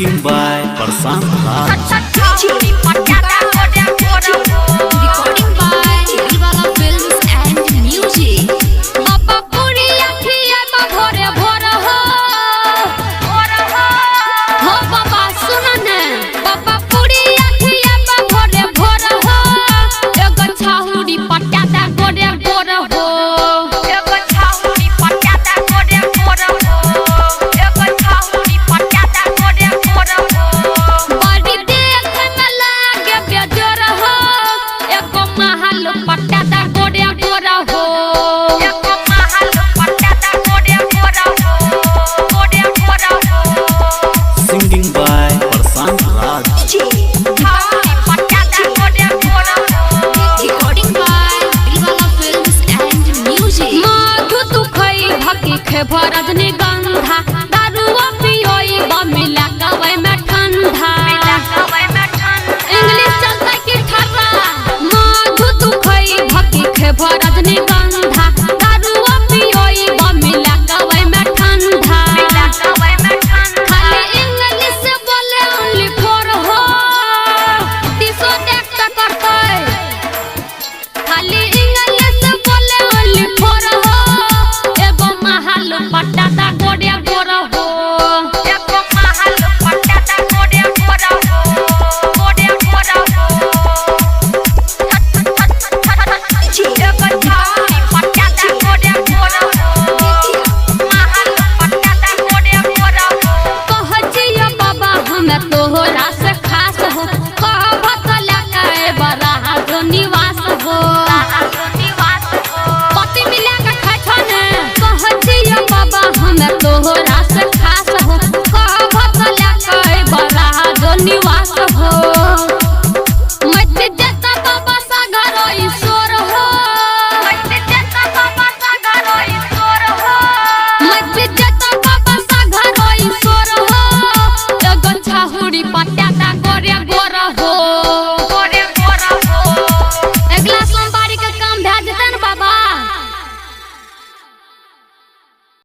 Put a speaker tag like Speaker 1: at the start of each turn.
Speaker 1: Singing by Prasanth Raj.
Speaker 2: Recording by Dilwala Films and Music. Papa puri akhiya ma bhore bhor ho. Ho papa suno na. Papa puri akhiya ma bhore bhor ho. Ego chahuri patyata gore gore ho. Ego chahuri patyata gore gore ho. Ego chahuri patyata gore gore ho. Badi dekh me lage bejor ho. Ego mahal patyata gore gore ho. Ego mahal patyata gore gore ho. Gore gore ho.
Speaker 1: Singing by Prasanth Raj.
Speaker 2: Recording by Dilwala Films and Music. Madhu tu khai bhaki khe भरजनी गंधा दारुआ पियोई बा मिला कवै में ठंडा English चलता की ठर्रा madhu tu khai bhaki khe भरजनी गंधा दारुआ पियोई बा मिला कवै में ठंडा खाली इंग्लिश बोले ओनली फॉर हो दिसो देखता करता खाली इंग्लिश बोले ओनली फॉर हो एगो महल पट्टाता गोड़िया गोरा हो एगो महल पट्टाता गोड़िया गोरा हो गोड़िया गोरा हो एगो छाती पट्टाता गोड़िया गोरा हो महल पट्टाता गोड़िया गोरा हो कहजिया बाबा हमें तोहरा से खास हो कहबत लगा बड़ा जो निवास हो पति मिला के खाइ छ ने कहजिया बाबा हमें तोहरा से खास हो कहबत लगा बड़ा जो निवास हो